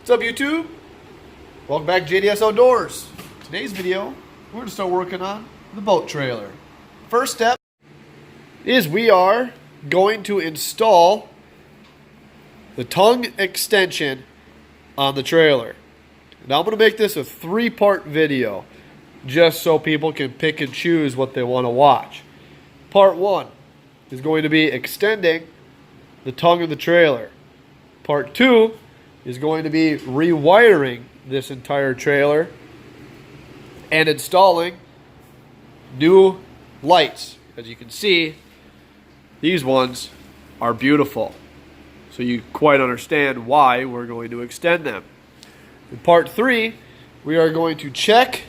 What's up, YouTube? Welcome back to JDS Outdoors. Today's video, we're going to start working on the boat trailer. First step is we are going to install the tongue extension on the trailer. Now I'm going to make this a three-part video just so people can pick and choose what they want to watch. Part one is going to be extending the tongue of the trailer. Part two is going to be rewiring this entire trailer and installing new lights. As you can see, these ones are beautiful. So you quite understand why we're going to extend them. In part three, we are going to check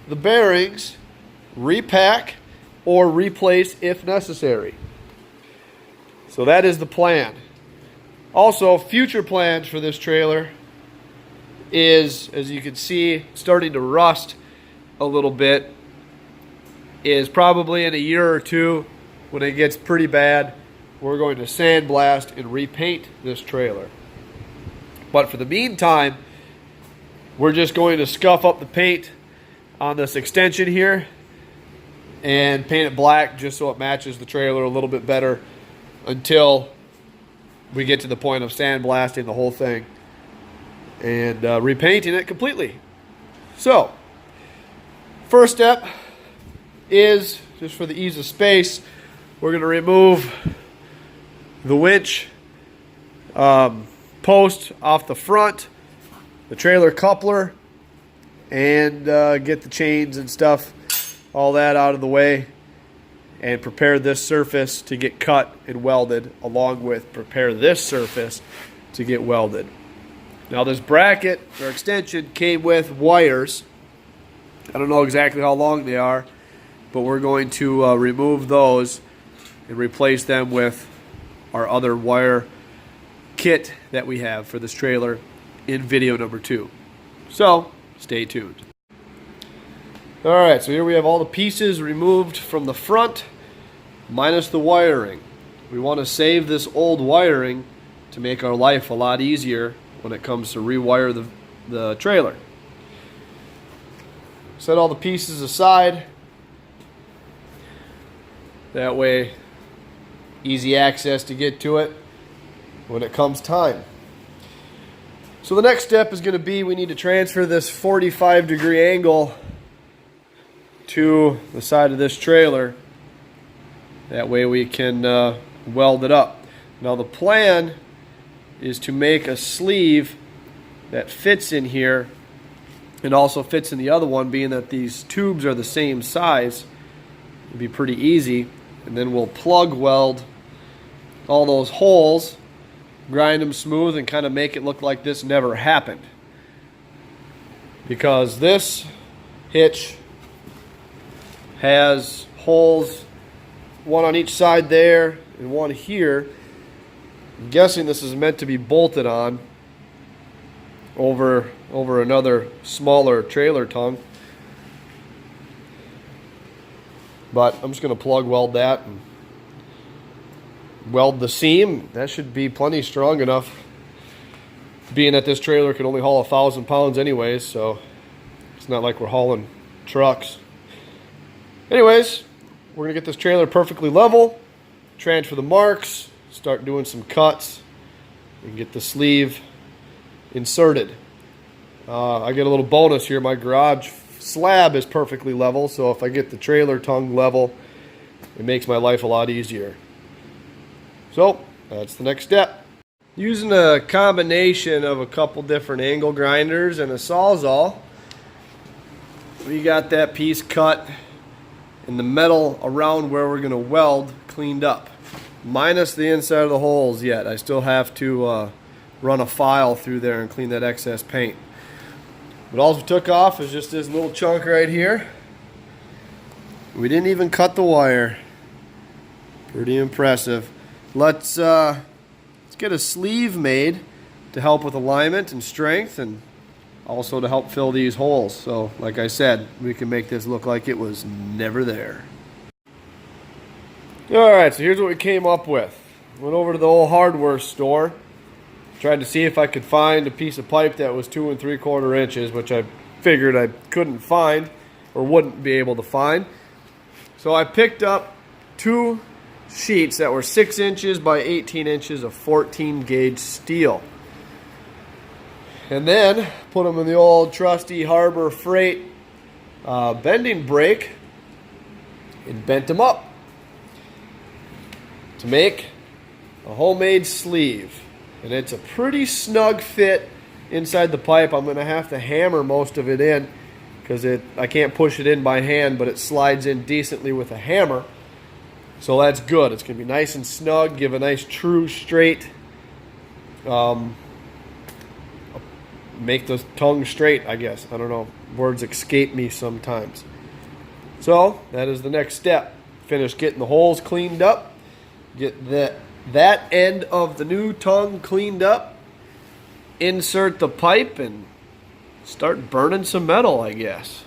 the bearings, repack, or replace if necessary. So that is the plan. Also, future plans for this trailer is, as you can see, starting to rust a little bit, is probably in a year or two when it gets pretty bad, we're going to sandblast and repaint this trailer. But for the meantime, we're just going to scuff up the paint on this extension here and paint it black just so it matches the trailer a little bit better until we get to the point of sandblasting the whole thing and repainting it completely. So, first step is, just for the ease of space, we're going to remove the winch post off the front, the trailer coupler, and get the chains and stuff, all that out of the way, and prepare this surface to get cut and welded, along with prepare this surface to get welded. Now this bracket or extension came with wires. I don't know exactly how long they are, but we're going to remove those and replace them with our other wire kit that we have for this trailer in video number 2. So stay tuned. Alright, so here we have all the pieces removed from the front, minus the wiring. We want to save this old wiring to make our life a lot easier when it comes to rewire the trailer. Set all the pieces aside. That way, easy access to get to it when it comes time. So the next step is going to be, we need to transfer this 45-degree angle to the side of this trailer. That way we can weld it up. Now the plan is to make a sleeve that fits in here and also fits in the other one, being that these tubes are the same size. It'll be pretty easy. And then we'll plug weld all those holes, grind them smooth, and kind of make it look like this never happened. Because this hitch has holes, one on each side there and one here. I'm guessing this is meant to be bolted on over another smaller trailer tongue. But I'm just going to plug weld that and weld the seam. That should be plenty strong enough, being that this trailer can only haul 1,000 pounds anyways, so it's not like we're hauling trucks. Anyways, we're going to get this trailer perfectly level, transfer the marks, start doing some cuts, and get the sleeve inserted. I get a little bonus here. My garage slab is perfectly level, so if I get the trailer tongue level, it makes my life a lot easier. So that's the next step. Using a combination of a couple different angle grinders and a Sawzall, we got that piece cut and the metal around where we're going to weld cleaned up, minus the inside of the holes yet. I still have to run a file through there and clean that excess paint. What all we took off is just this little chunk right here. We didn't even cut the wire. Pretty impressive. Let's get a sleeve made to help with alignment and strength, and also to help fill these holes. So like I said, we can make this look like it was never there. Alright, so here's what we came up with. Went over to the old hardware store, Tried to see if I could find a piece of pipe that was 2 3/4 inches, which I figured I couldn't find or wouldn't be able to find. So I picked up 2 sheets that were 6 inches by 18 inches of 14 gauge steel. And then put them in the old trusty Harbor Freight bending brake and bent them up to make a homemade sleeve. And it's a pretty snug fit inside the pipe. I'm going to have to hammer most of it in because I can't push it in by hand, but it slides in decently with a hammer. So that's good. It's going to be nice and snug, give a nice true straight, make the tongue straight, I guess. I don't know. Words escape me sometimes. So that is the next step. Finish getting the holes cleaned up, get that end of the new tongue cleaned up, insert the pipe, and start burning some metal, I guess.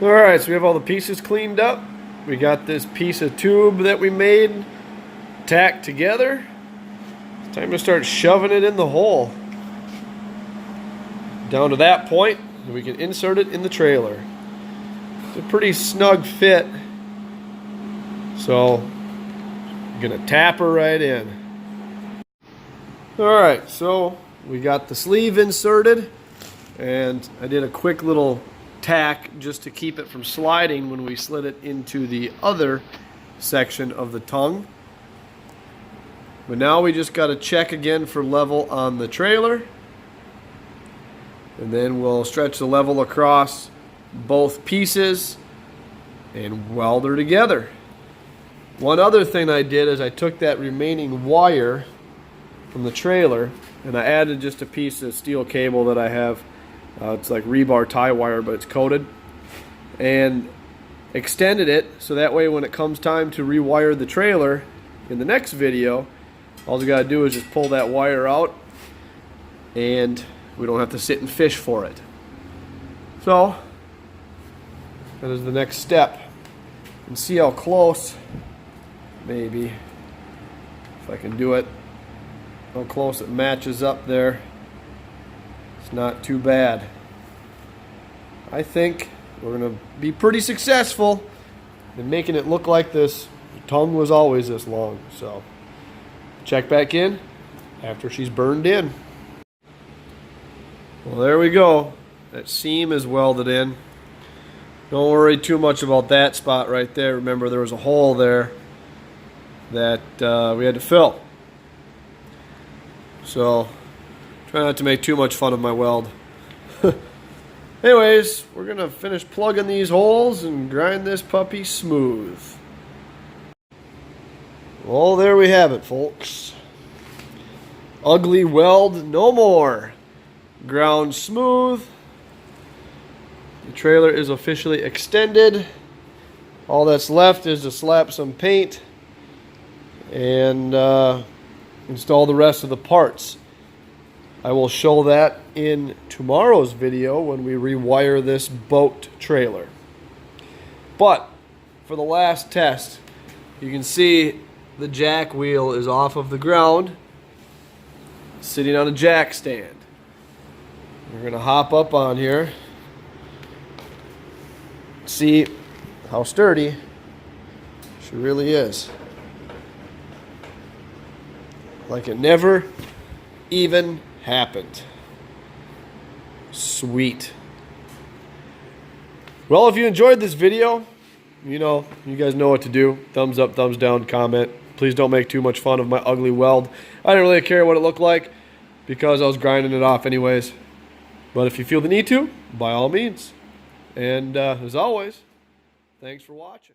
Alright, so we have all the pieces cleaned up. We got this piece of tube that we made tacked together. It's time to start shoving it in the hole. Down to that point, and we can insert it in the trailer. It's a pretty snug fit. So I'm gonna tap her right in. Alright, so we got the sleeve inserted, and I did a quick little tack just to keep it from sliding when we slid it into the other section of the tongue. But now we just got to check again for level on the trailer, and then we'll stretch the level across both pieces and weld her together. One other thing I did is I took that remaining wire from the trailer and I added just a piece of steel cable that I have. It's like rebar tie wire, but it's coated, and extended it so that way when it comes time to rewire the trailer in the next video, all you gotta do is just pull that wire out and we don't have to sit and fish for it. So that is the next step. And see how close, maybe if I can do it, how close it matches up there. It's not too bad. I think we're gonna be pretty successful in making it look like this tongue was always this long. So check back in after she's burned in. Well, there we go. That seam is welded in. Don't worry too much about that spot right there. Remember, there was a hole there that we had to fill. So try not to make too much fun of my weld. Anyways, we're going to finish plugging these holes and grind this puppy smooth. Well, there we have it, folks. Ugly weld no more. Ground smooth. The trailer is officially extended. All that's left is to slap some paint and install the rest of the parts. I will show that in tomorrow's video when we rewire this boat trailer. But for the last test, you can see the jack wheel is off of the ground, sitting on a jack stand. We're going to hop up on here, see how sturdy she really is. Like it never even happened. Sweet. Well, if you enjoyed this video, you guys know what to do. Thumbs up, thumbs down, comment. Please don't make too much fun of my ugly weld. I didn't really care what it looked like because I was grinding it off anyways. But if you feel the need to, by all means. And as always, thanks for watching.